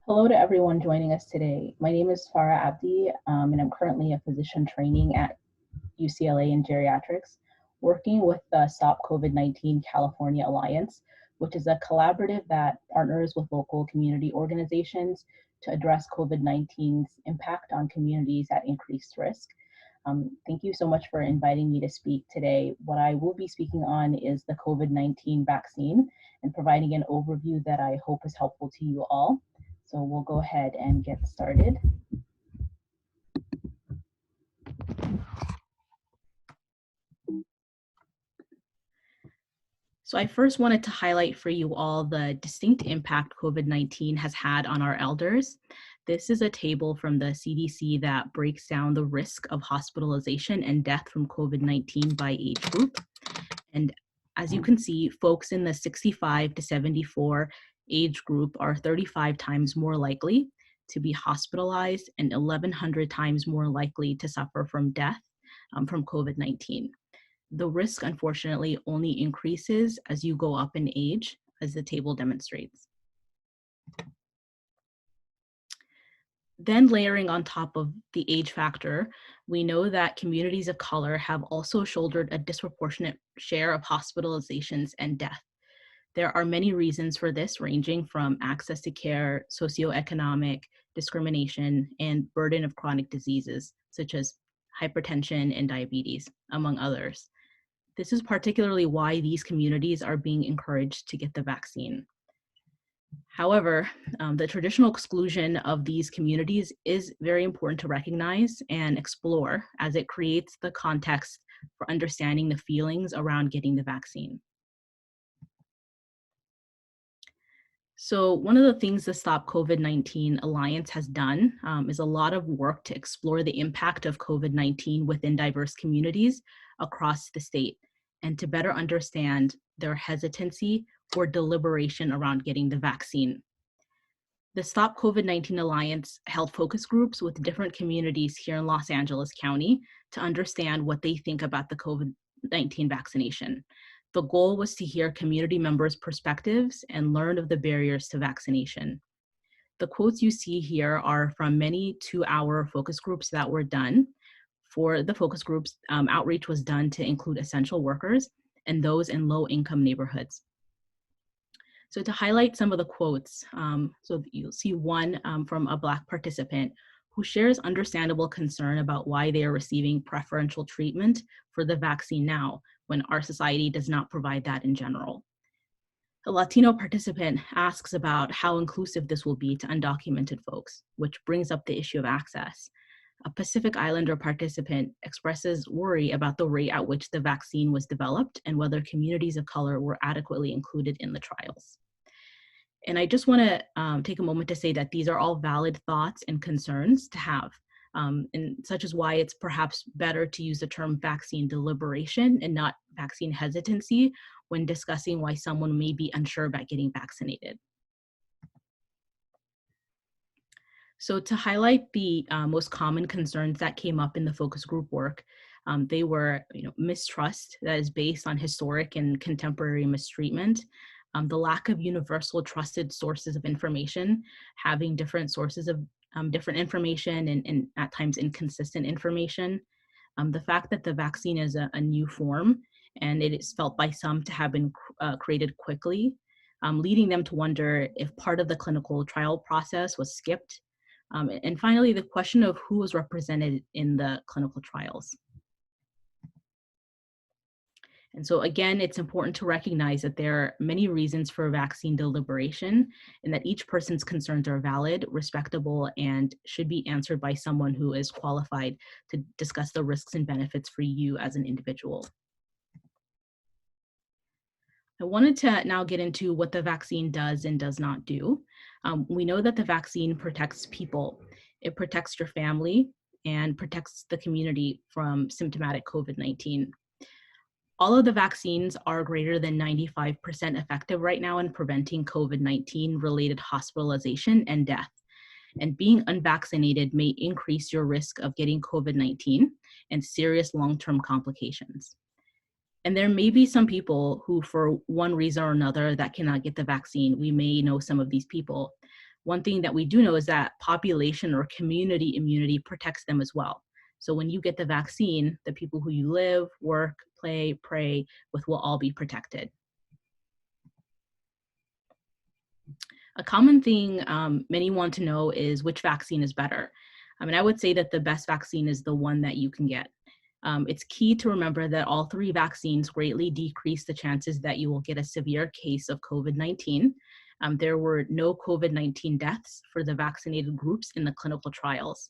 Hello to everyone joining us today. My name is Farah Abdi, and I'm currently a physician training at UCLA in geriatrics, working with the Stop COVID-19 California Alliance, which is a collaborative that partners with local community organizations to address COVID-19's impact on communities at increased risk. Thank you so much for inviting me to speak today. What I will be speaking on is the COVID-19 vaccine and providing an overview that I hope is helpful to you all. So we'll go ahead and get started. So I first wanted to highlight for you all the distinct impact COVID-19 has had on our elders. This is a table from the CDC that breaks down the risk of hospitalization and death from COVID-19 by age group. And as you can see, folks in the 65 to 74 age group are 35 times more likely to be hospitalized and 1,100 times more likely to suffer from death from COVID-19. The risk, unfortunately, only increases as you go up in age, as the table demonstrates. Then layering on top of the age factor, we know that communities of color have also shouldered a disproportionate share of hospitalizations and death. There are many reasons for this, ranging from access to care, socioeconomic discrimination, and burden of chronic diseases, such as hypertension and diabetes, among others. This is particularly why these communities are being encouraged to get the vaccine. However, the traditional exclusion of these communities is very important to recognize and explore, as it creates the context for understanding the feelings around getting the vaccine. So one of the things the Stop COVID-19 Alliance has done is a lot of work to explore the impact of COVID-19 within diverse communities across the state, and to better understand their hesitancy or deliberation around getting the vaccine. The Stop COVID-19 Alliance held focus groups with different communities here in Los Angeles County to understand what they think about the COVID-19 vaccination. The goal was to hear community members' perspectives and learn of the barriers to vaccination. The quotes you see here are from many 2-hour focus groups that were done. For the focus groups, outreach was done to include essential workers and those in low-income neighborhoods. So to highlight some of the quotes, so you'll see one from a Black participant who shares understandable concern about why they are receiving preferential treatment for the vaccine now, when our society does not provide that in general. A Latino participant asks about how inclusive this will be to undocumented folks, which brings up the issue of access. A Pacific Islander participant expresses worry about the rate at which the vaccine was developed and whether communities of color were adequately included in the trials. And I just want to take a moment to say that these are all valid thoughts and concerns to have, and such is why it's perhaps better to use the term vaccine deliberation and not vaccine hesitancy when discussing why someone may be unsure about getting vaccinated. So to highlight the most common concerns that came up in the focus group work, they were mistrust that is based on historic and contemporary mistreatment, the lack of universal trusted sources of information, having different sources of different information and at times inconsistent information, the fact that the vaccine is a new form and it is felt by some to have been created quickly, leading them to wonder if part of the clinical trial process was skipped. And finally, the question of who was represented in the clinical trials. And so again, it's important to recognize that there are many reasons for vaccine deliberation and that each person's concerns are valid, respectable, and should be answered by someone who is qualified to discuss the risks and benefits for you as an individual. I wanted to now get into what the vaccine does and does not do. We know that the vaccine protects people. It protects your family and protects the community from symptomatic COVID-19. All of the vaccines are greater than 95% effective right now in preventing COVID-19 related hospitalization and death. And being unvaccinated may increase your risk of getting COVID-19 and serious long-term complications. And there may be some people who, for one reason or another, that cannot get the vaccine. We may know some of these people. One thing that we do know is that population or community immunity protects them as well. So when you get the vaccine, the people who you live, work, play, pray with will all be protected. A common thing many want to know is which vaccine is better. I mean, I would say that the best vaccine is the one that you can get. It's key to remember that all three vaccines greatly decrease the chances that you will get a severe case of COVID-19. There were no COVID-19 deaths for the vaccinated groups in the clinical trials.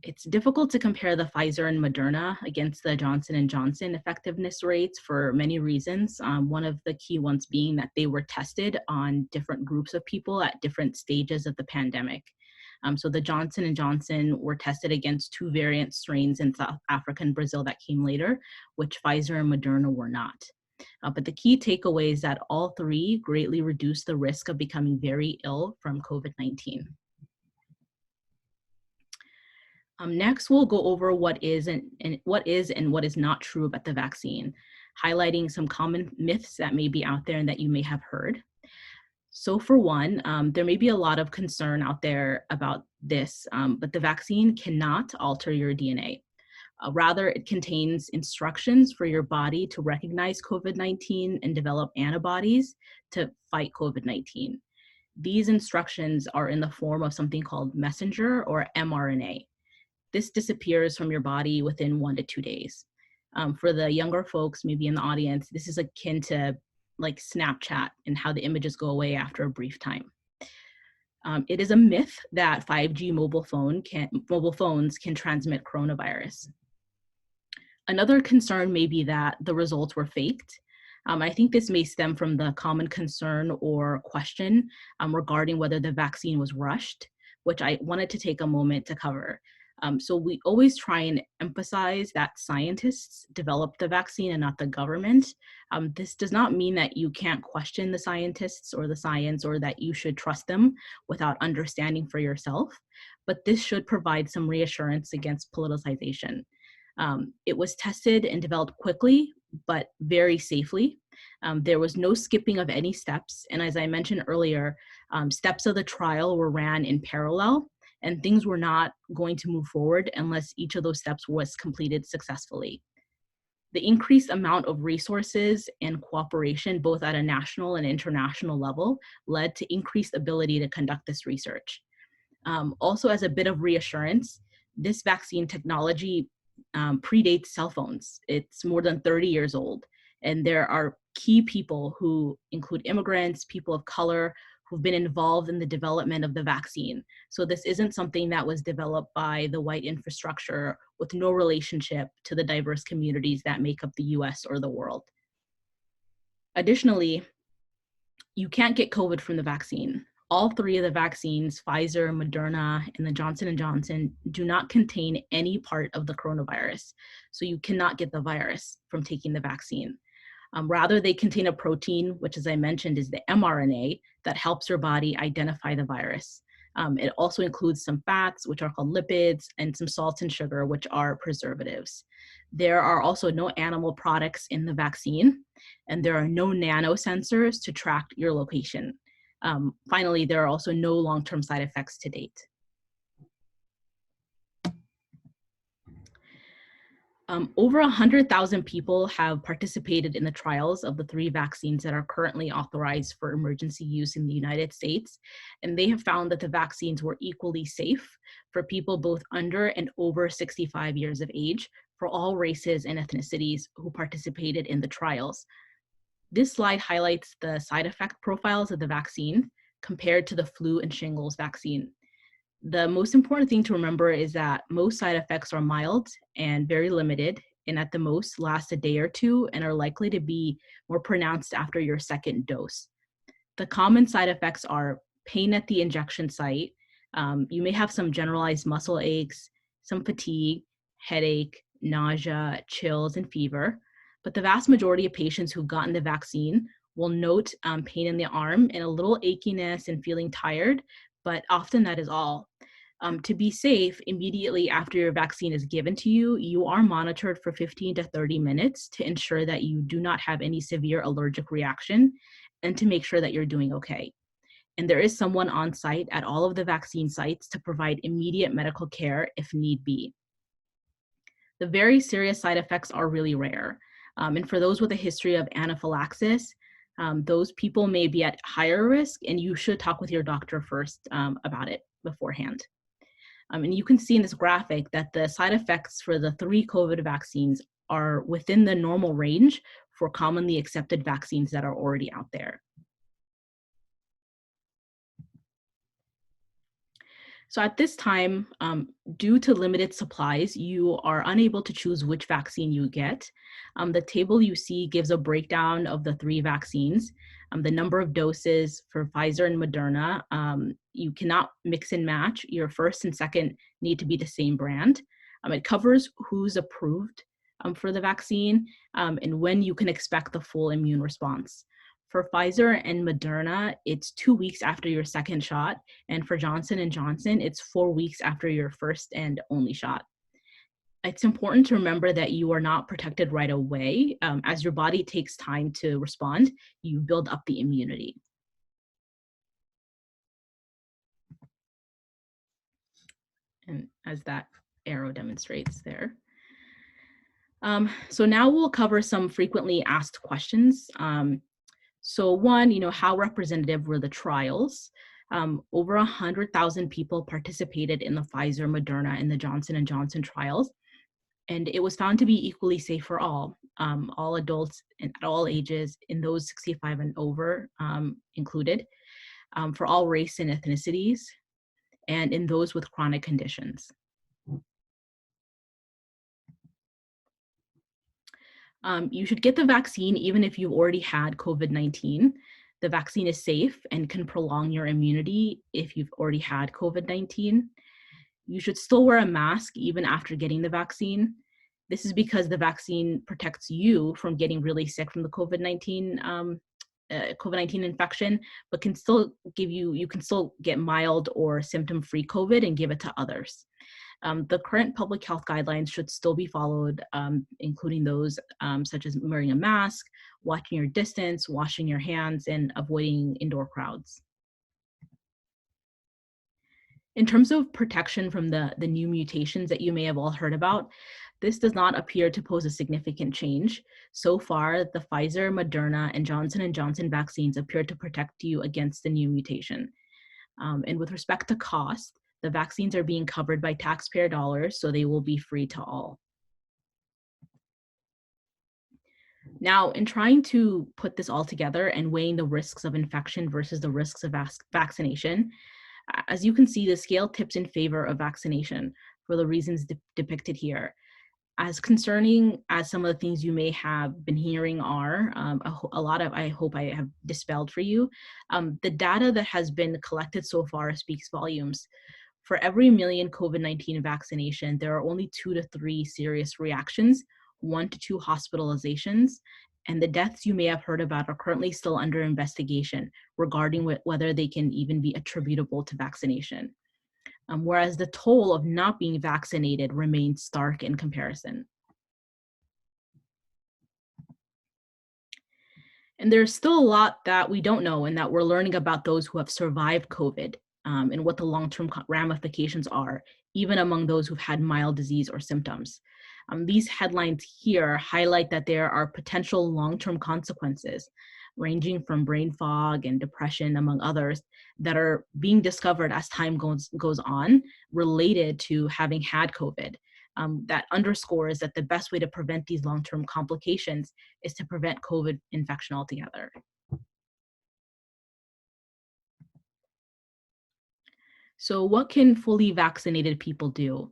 It's difficult to compare the Pfizer and Moderna against the Johnson & Johnson effectiveness rates for many reasons. One of the key ones being that they were tested on different groups of people at different stages of the pandemic. So the Johnson & Johnson were tested against two variant strains in South Africa and Brazil that came later, which Pfizer and Moderna were not. But the key takeaway is that all three greatly reduce the risk of becoming very ill from COVID-19. Next, we'll go over what is and what is not true about the vaccine, highlighting some common myths that may be out there and that you may have heard. So for one, there may be a lot of concern out there about this, but the vaccine cannot alter your DNA. Rather, it contains instructions for your body to recognize COVID-19 and develop antibodies to fight COVID-19. These instructions are in the form of something called messenger or mRNA. This disappears from your body within 1 to 2 days. For the younger folks, maybe in the audience, this is akin to like Snapchat and how the images go away after a brief time. It is a myth that 5G mobile phones can transmit coronavirus. Another concern may be that the results were faked. I think this may stem from the common concern or question regarding whether the vaccine was rushed, which I wanted to take a moment to cover. So we always try and emphasize that scientists developed the vaccine and not the government. This does not mean that you can't question the scientists or the science or that you should trust them without understanding for yourself, but this should provide some reassurance against politicization. It was tested and developed quickly, but very safely. There was no skipping of any steps. And as I mentioned earlier, steps of the trial were ran in parallel, and things were not going to move forward unless each of those steps was completed successfully. The increased amount of resources and cooperation, both at a national and international level, led to increased ability to conduct this research. Also, as a bit of reassurance, this vaccine technology predates cell phones. It's more than 30 years old. And there are key people who include immigrants, people of color, who've been involved in the development of the vaccine. So this isn't something that was developed by the white infrastructure with no relationship to the diverse communities that make up the US or the world. Additionally, you can't get COVID from the vaccine. All three of the vaccines, Pfizer, Moderna, and the Johnson & Johnson, do not contain any part of the coronavirus. So you cannot get the virus from taking the vaccine. Rather, they contain a protein, which, as I mentioned, is the mRNA that helps your body identify the virus. It also includes some fats, which are called lipids, and some salt and sugar, which are preservatives. There are also no animal products in the vaccine, and there are no nanosensors to track your location. Finally, there are also no long-term side effects to date. Over 100,000 people have participated in the trials of the three vaccines that are currently authorized for emergency use in the United States, and they have found that the vaccines were equally safe for people both under and over 65 years of age for all races and ethnicities who participated in the trials. This slide highlights the side effect profiles of the vaccine compared to the flu and shingles vaccine. The most important thing to remember is that most side effects are mild and very limited, and at the most last a day or two and are likely to be more pronounced after your second dose. The common side effects are pain at the injection site. You may have some generalized muscle aches, some fatigue, headache, nausea, chills, and fever. But the vast majority of patients who've gotten the vaccine will note pain in the arm and a little achiness and feeling tired, but often that is all. To be safe, immediately after your vaccine is given to you, you are monitored for 15 to 30 minutes to ensure that you do not have any severe allergic reaction and to make sure that you're doing okay. and there is someone on site at all of the vaccine sites to provide immediate medical care if need be. The very serious side effects are really rare. And for those with a history of anaphylaxis, those people may be at higher risk, and you should talk with your doctor first about it beforehand. And you can see in this graphic that the side effects for the 3 COVID vaccines are within the normal range for commonly accepted vaccines that are already out there. So at this time, due to limited supplies, you are unable to choose which vaccine you get. The table you see gives a breakdown of the 3 vaccines, the number of doses for Pfizer and Moderna. You cannot mix and match. Your first and second need to be the same brand. It covers who's approved for the vaccine and when you can expect the full immune response. For Pfizer and Moderna, it's 2 weeks after your second shot, and for Johnson & Johnson, it's 4 weeks after your first and only shot. It's important to remember that you are not protected right away. As your body takes time to respond, you build up the immunity. And as that arrow demonstrates there. So now we'll cover some frequently asked questions. So one, how representative were the trials? Over 100,000 people participated in the Pfizer, Moderna, and the Johnson & Johnson trials, and it was found to be equally safe for all adults and at all ages, in those 65 and over included, for all race and ethnicities, and in those with chronic conditions. You should get the vaccine even if you've already had COVID-19. The vaccine is safe and can prolong your immunity if you've already had COVID-19. You should still wear a mask even after getting the vaccine. This is because the vaccine protects you from getting really sick from the COVID-19 infection, but can still you can still get mild or symptom-free COVID and give it to others. The current public health guidelines should still be followed, including those such as wearing a mask, watching your distance, washing your hands, and avoiding indoor crowds. In terms of protection from the new mutations that you may have all heard about, this does not appear to pose a significant change. So far, the Pfizer, Moderna, and Johnson & Johnson vaccines appear to protect you against the new mutation. And with respect to cost, the vaccines are being covered by taxpayer dollars, so they will be free to all. Now, in trying to put this all together and weighing the risks of infection versus the risks of vaccination, as you can see, the scale tips in favor of vaccination for the reasons depicted here. As concerning as some of the things you may have been hearing are, a lot of, I hope I have dispelled for you, the data that has been collected so far speaks volumes. For every million COVID-19 vaccination, there are only 2 to 3 serious reactions, 1 to 2 hospitalizations, and the deaths you may have heard about are currently still under investigation regarding whether they can even be attributable to vaccination. Whereas the toll of not being vaccinated remains stark in comparison. And there's still a lot that we don't know and that we're learning about those who have survived COVID and what the long-term ramifications are, even among those who've had mild disease or symptoms. These headlines here highlight that there are potential long-term consequences, ranging from brain fog and depression, among others, that are being discovered as time goes on, related to having had COVID. That underscores that the best way to prevent these long-term complications is to prevent COVID infection altogether. So what can fully vaccinated people do?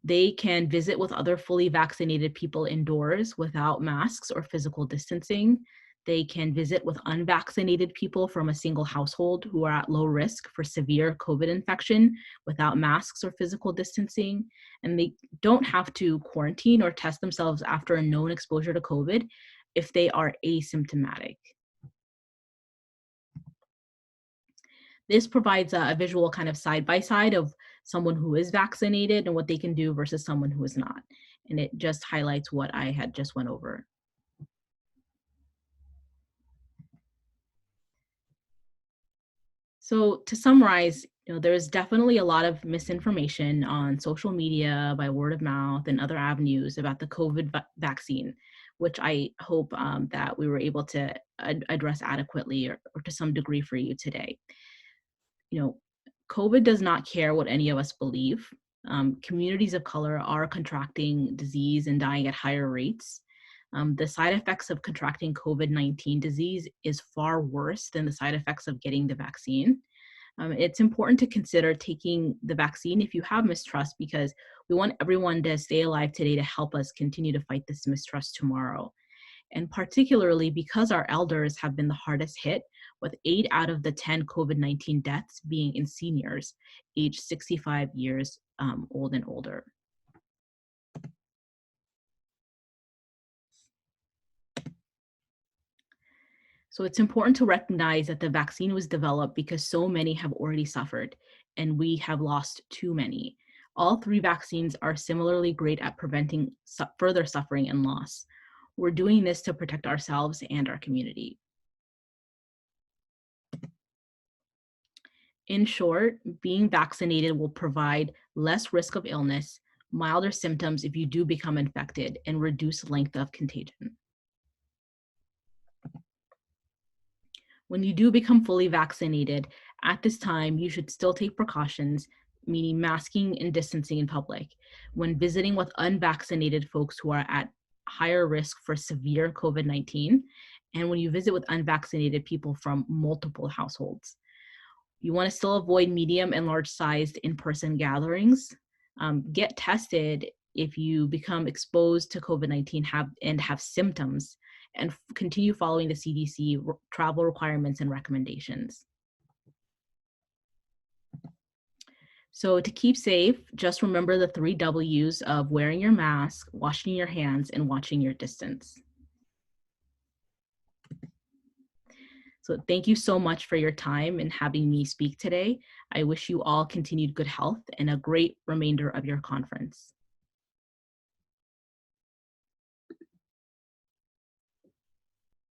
They can visit with other fully vaccinated people indoors without masks or physical distancing. They can visit with unvaccinated people from a single household who are at low risk for severe COVID infection without masks or physical distancing. And they don't have to quarantine or test themselves after a known exposure to COVID if they are asymptomatic. This provides a visual kind of side by side of someone who is vaccinated and what they can do versus someone who is not. And it just highlights what I had just went over. So to summarize, there is definitely a lot of misinformation on social media, by word of mouth, and other avenues about the COVID vaccine, which I hope that we were able to address adequately or to some degree for you today. You know, COVID does not care what any of us believe. Communities of color are contracting disease and dying at higher rates. The side effects of contracting COVID-19 disease is far worse than the side effects of getting the vaccine. It's important to consider taking the vaccine if you have mistrust, because we want everyone to stay alive today to help us continue to fight this mistrust tomorrow. And particularly because our elders have been the hardest hit, with 8 out of the 10 COVID-19 deaths being in seniors aged 65 years old and older. So it's important to recognize that the vaccine was developed because so many have already suffered, and we have lost too many. All three vaccines are similarly great at preventing further suffering and loss. We're doing this to protect ourselves and our community. In short, being vaccinated will provide less risk of illness, milder symptoms if you do become infected, and reduce length of contagion. When you do become fully vaccinated, at this time, you should still take precautions, meaning masking and distancing in public, when visiting with unvaccinated folks who are at higher risk for severe COVID-19, and when you visit with unvaccinated people from multiple households. You want to still avoid medium and large sized in-person gatherings. Get tested if you become exposed to COVID-19 and have symptoms, and continue following the CDC travel requirements and recommendations. So to keep safe, just remember the 3 W's of wearing your mask, washing your hands, and watching your distance. So thank you so much for your time and having me speak today. I wish you all continued good health and a great remainder of your conference.